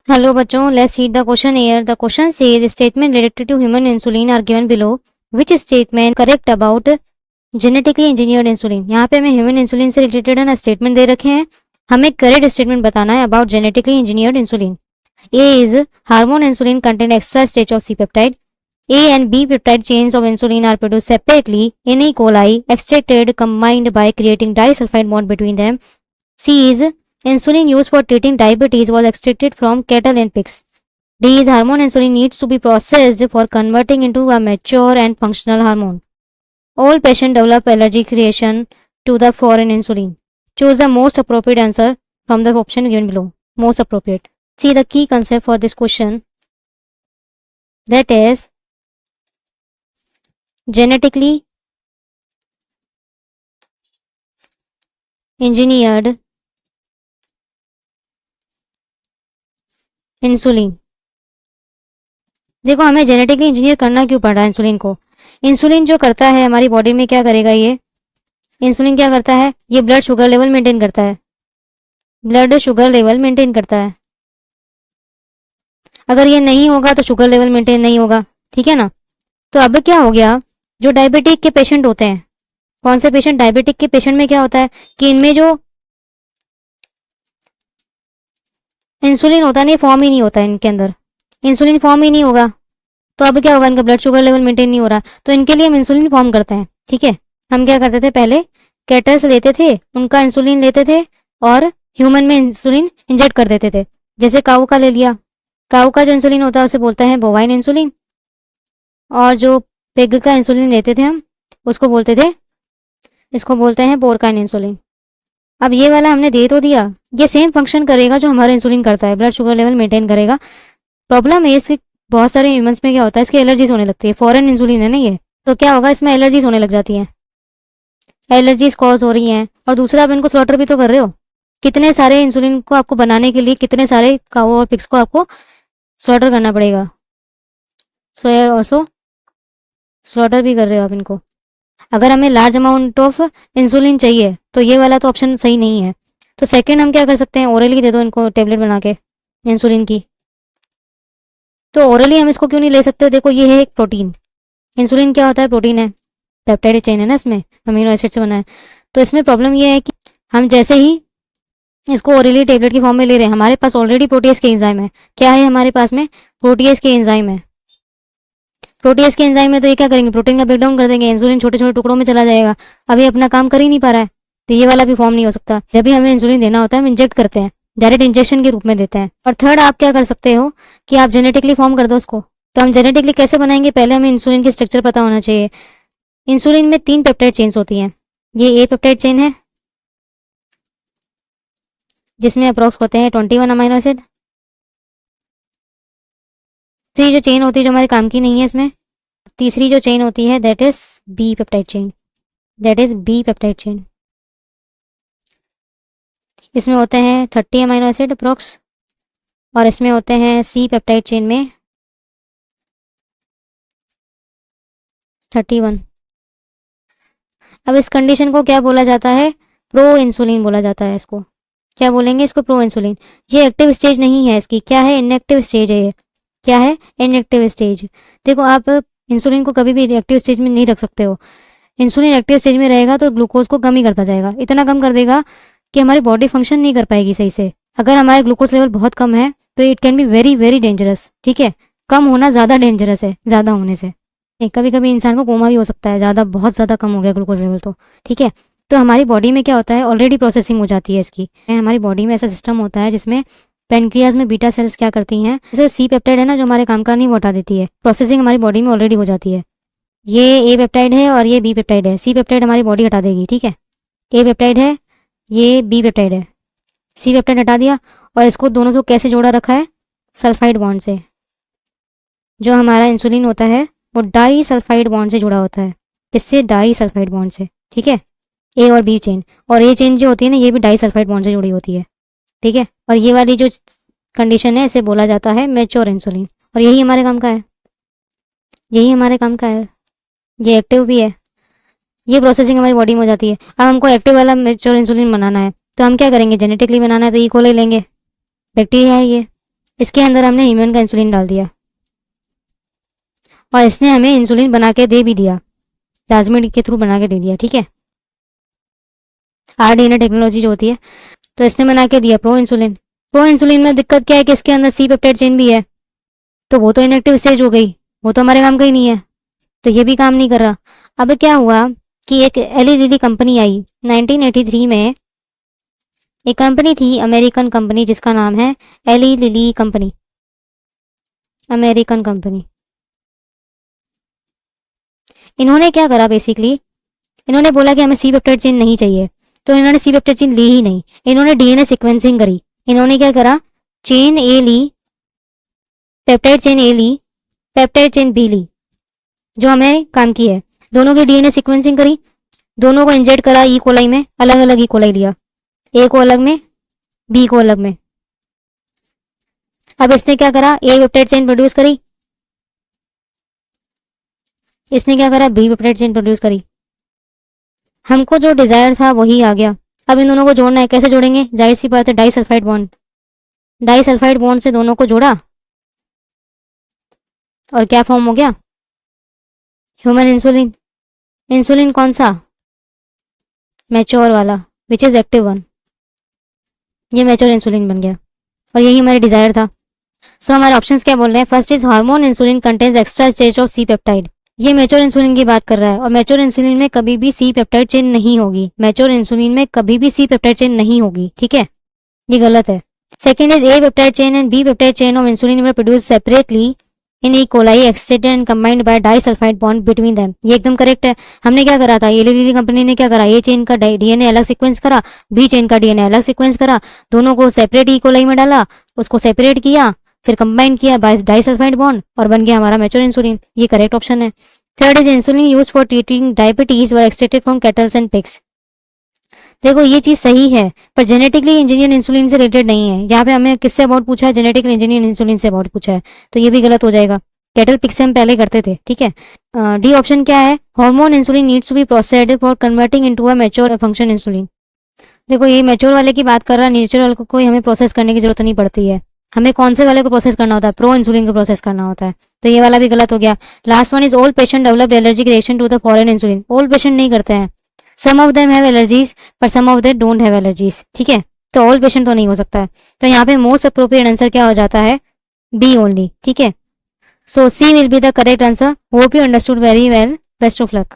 Hello बच्चों, let's read the question here. The question says statement related to human insulin are given below. Which statement correct about genetically engineered insulin? यहाँ पे हमें human insulin से related है ना statement दे रखे हैं. हमें correct statement बताना है about genetically engineered insulin. A is hormone insulin contain extra stage of C peptide. A and B peptide chains of insulin are produced separately in E. coli, extracted combined by creating disulfide bond between them. C is insulin used for treating diabetes was extracted from cattle and pigs. D is hormone insulin needs to be processed for converting into a mature and functional hormone. All patients develop allergy creation to the foreign insulin. Choose the most appropriate answer from the option given below. Most appropriate. See the key concept for this question, that is genetically engineered insulin. देखो हमें genetically engineer करना क्यों पड़ रहा है insulin को. Insulin जो करता है हमारी बॉडी में क्या करेगा, ये इंसुलिन क्या करता है, ये ब्लड शुगर लेवल मेंटेन करता है. ब्लड शुगर लेवल मेंटेन करता है. अगर ये नहीं होगा तो शुगर लेवल मेंटेन नहीं होगा, ठीक है ना. तो अब क्या हो गया, जो डायबिटिक के पेशेंट होते हैं, कौन से पेशेंट, डायबिटिक के पेशेंट में क्या होता है कि इनमें जो इंसुलिन होता नहीं, फॉर्म ही नहीं होता है इनके अंदर. इंसुलिन फॉर्म ही नहीं होगा तो अब क्या होगा, इनका ब्लड शुगर लेवल मेंटेन नहीं हो रहा. तो इनके लिए हम इंसुलिन फॉर्म करते हैं. ठीक है, हम क्या करते थे, पहले कैटल्स लेते थे, उनका इंसुलिन लेते थे और ह्यूमन में इंसुलिन इंजेक्ट कर देते थे. जैसे काऊ का ले लिया, काऊ का जो इंसुलिन होता है उसे बोलते हैं बोवाइन इंसुलिन, और जो पिग का इंसुलिन लेते थे हम उसको बोलते थे, इसको बोलते हैं पोरकाइन इंसुलिन. अब ये वाला हमने दे तो दिया, ये सेम फंक्शन करेगा जो हमारा इंसुलिन करता है, ब्लड शुगर लेवल मेंटेन करेगा. प्रॉब्लम है इसकी, बहुत सारे ह्यूमंस में क्या होता है, इसकी एलर्जीज होने लगती है. फॉरेन इंसुलिन है ना ये, तो क्या होगा, इसमें एलर्जीज होने लग जाती हैं, एलर्जीज कॉज हो रही हैं. और दूसरा आप इनको स्लॉटर भी तो कर रहे हो. कितने सारे इंसुलिन को आपको बनाने के लिए कितने सारे काऊ और पिग्स को आपको स्लॉटर करना पड़ेगा. सो ये ऑल्सो स्लॉटर भी कर रहे हो आप इनको. अगर हमें लार्ज अमाउंट ऑफ इंसुलिन चाहिए तो ये वाला तो ऑप्शन सही नहीं है. तो सेकंड हम क्या कर सकते हैं, ओरली दे दो इनको टेबलेट बना के इंसुलिन की. तो ओरली हम इसको क्यों नहीं ले सकते. देखो ये है एक प्रोटीन, इंसुलिन क्या होता है, प्रोटीन है, पेप्टाइड चेन है ना, इसमें अमीनो एसिड से बना है. तो इसमें प्रॉब्लम ये है कि हम जैसे ही इसको ओरली टेबलेट की फॉर्म में ले रहे हैं, हमारे पास ऑलरेडी प्रोटीएज के एंजाइम है. क्या है हमारे पास में, प्रोटीएज के एंजाइम है. प्रोटीएज के एंजाइम में तो ये क्या करेंगे, प्रोटीन का ब्रेकडाउन कर देंगे, इंसुलिन छोटे छोटे टुकड़ों में चला जाएगा. अभी अपना काम कर ही नहीं पा रहा है, तो ये वाला भी फॉर्म नहीं हो सकता. जब भी हमें इंसुलिन देना होता है हम इंजेक्ट करते हैं, डायरेक्ट इंजेक्शन के रूप में देते हैं. और थर्ड आप क्या कर सकते हो कि आप जेनेटिकली फॉर्म कर दो उसको. तो हम जेनेटिकली कैसे बनाएंगे, पहले हमें इंसुलिन की स्ट्रक्चर पता होना चाहिए. इंसुलिन में 3 पेप्टाइड चेन्स होती हैं. ये ए पेप्टाइड चेन है जिसमें अप्रोक्स होते हैं 21 अमीनो एसिड. तीसरी जो चेन होती है जो हमारे काम की नहीं है इसमें, तीसरी जो चेन होती है that is B peptide chain, that is B peptide chain. इसमें होते हैं 30 अमीनो एसिड अप्रोक्स, और इसमें होते हैं सी पेप्टाइड चेन में 31. अब इस कंडीशन को क्या बोला जाता है, प्रो इंसुलिन बोला जाता है. इसको क्या बोलेंगे, इसको प्रो इंसुलिन. ये एक्टिव स्टेज नहीं है इसकी, क्या है, इनएक्टिव स्टेज है. ये क्या है, इनएक्टिव स्टेज. देखो आप इंसुलिन को कभी भी एक्टिव स्टेज में नहीं रख सकते हो. इंसुलिन एक्टिव स्टेज में रहेगा तो ग्लूकोज को कम ही करता जाएगा, इतना कम कर देगा कि हमारी बॉडी फंक्शन नहीं कर पाएगी सही से. अगर हमारे ग्लूकोज लेवल बहुत कम है तो it can be very very dangerous. ठीक है, कम होना ज़्यादा डेंजरस है ज़्यादा होने से. कभी कभी इंसान को कोमा भी हो सकता है, ज़्यादा बहुत ज़्यादा कम हो गया ग्लूकोज लेवल तो. ठीक है, तो हमारी बॉडी में क्या होता है, ऑलरेडी प्रोसेसिंग हो जाती है इसकी. हमारी बॉडी में ऐसा सिस्टम होता है जिसमें पेनक्रियाज में बीटा सेल्स क्या करती हैं, जैसे सी पेप्टाइड है ना जो हमारे काम का नहीं वो हटा देती है. प्रोसेसिंग हमारी बॉडी में ऑलरेडी हो जाती है. ये ए पेप्टाइड है और ये बी पेप्टाइड है. सी पेप्टाइड हमारी बॉडी हटा देगी. ठीक है, ए पेप्टाइड है, ये बी पेप्टाइड है, सी पेप्टाइड हटा दिया. और इसको दोनों को कैसे जोड़ा रखा है, सल्फाइड बॉन्ड से. जो हमारा इंसुलिन होता है वो डाई सल्फाइड बॉन्ड से जुड़ा होता है. किससे, डाई सल्फाइड बॉन्ड से. ठीक है, ए और बी चेन. और ए चेन जो होती है ना ये भी डाई सल्फाइड बॉन्ड से जुड़ी होती है. ठीक है, और ये वाली जो कंडीशन है इसे बोला जाता है मैच्योर इंसुलिन. और यही हमारे काम का है, यही हमारे काम का है. ये एक्टिव भी है, ये प्रोसेसिंग हमारी बॉडी में हो जाती है. अब हमको एक्टिव वाला मैच्योर इंसुलिन बनाना है तो हम क्या करेंगे, जेनेटिकली बनाना है तो ई कोलाई लेंगे, बैक्टीरिया है ये. इसके अंदर हमने ह्यूमन का इंसुलिन डाल दिया और इसने हमें इंसुलिन बना के दे भी दिया, प्लाज्मिड के थ्रू बना के दे दिया, ठीक है, आरडीएनए टेक्नोलॉजी जो होती है। तो इसने बना के दिया प्रो इंसुलिन। प्रो इंसुलिन में दिक्कत क्या है कि इसके अंदर सी पेप्टाइड चेन भी है, तो वो तो इनएक्टिव स्टेज हो गई, वो तो हमारे काम का ही नहीं है, तो ये भी काम नहीं कर रहा। अब क्या हुआ कि एक एली लिली कंपनी आई 1983 में। एक कंपनी थी, अमेरिकन कंपनी, जिसका नाम है Eli Lilly company, American company. इन्होंने क्या करा बेसिकली, इन्होंने बोला कि हमें सी पेप्टाइड चेन नहीं चाहिए, तो इन्होंने सी पेप्टाइड चेन ली ही नहीं, इन्होंने डीएनए सीक्वेंसिंग करी। इन्होंने क्या करा, चेन ए ली, पेप्टाइड चेन ए ली, पेप्टाइड चेन बी ली, जो हमें काम की है। दोनों की डीएनए सीक्वेंसिंग करी, दोनों को इंजेक्ट करा ई कोलाई में, अलग अलग ई कोलाई लिया, ए को अलग में, बी को अलग में। अब इसने क्या करा, ए पेप्टाइड चेन प्रोड्यूस करी, इसने क्या करा, बी पेप्टाइड चेन प्रोड्यूस करी। हमको जो डिजायर था वही आ गया। अब इन दोनों को जोड़ना है, कैसे जोड़ेंगे, जाहिर सी बात है डाइसल्फाइड बॉन्ड। डाइसल्फाइड बॉन्ड से दोनों को जोड़ा और क्या फॉर्म हो गया, ह्यूमन इंसुलिन। इंसुलिन कौन सा, मैच्योर वाला, विच इज एक्टिव वन, ये मैच्योर इंसुलिन बन गया और यही हमारे डिजायर था। सो हमारे ऑप्शंस क्या बोल रहे हैं, first is hormone insulin contains extra stage of C peptide. ये मैच्योर इंसुलिन की बात कर रहा है और मैच्योर इंसुलिन में कभी भी सी पेप्टाइड चेन नहीं होगी, मैच्योर इंसुलिन में कभी भी सी पेप्टाइड चेन नहीं होगी, ठीक है, ये गलत है। Second is A peptide chain and B peptide chain of insulin were produce separately in E coli extended and combined by disulfide bond between them, ये एकदम करेक्ट है। हमने क्या करा था, एली लिली कंपनी ने क्या करा, ए चेन का डीएनए अलग सीक्वेंस करा, बी चेन का डीएनए अलग सीक्वेंस करा, दोनों को सेपरेट ई कोलाई में डाला, उसको सेपरेट किया, फिर कंबाइन किया बाय डाइसल्फाइड बॉन्ड और बन गया हमारा मैच्योर इंसुलिन, ये करेक्ट ऑप्शन है। Third is insulin use for treating diabetes were extracted from kettles and pigs. देखो ये चीज सही है पर जेनेटिकली इंजीनियर इंसुलिन से रिलेटेड नहीं है। यहाँ पे हमें किससे अबाउट पूछा है, genetically engineer insulin say about पूछा है, तो ये भी गलत हो जाएगा। कैटल पिग से हम पहले करते थे, ठीक है। डी ऑप्शन क्या है, hormone insulin needs to be processed for converting into a mature function insulin. देखो ये मैच्योर वाले की बात कर रहा है, नेचुरल वाले को कोई हमें प्रोसेस करने की जरूरत नहीं पड़ती है, हमें कौन से वाले को प्रोसेस करना होता है, प्रो इंसुलिन को प्रोसेस करना होता है, तो ये वाला भी गलत हो गया। Last one is all patient developed allergic reaction to the foreign insulin. All patient नहीं करते हैं, some of them have allergies पर some of them don't have allergies, ठीक है, तो ऑल पेशेंट तो नहीं हो सकता है। तो यहाँ पे मोस्ट अप्रोप्रिएट आंसर क्या हो जाता है, बी ओनली, ठीक है। So C will be the correct answer. Hope you understood very well, best of luck.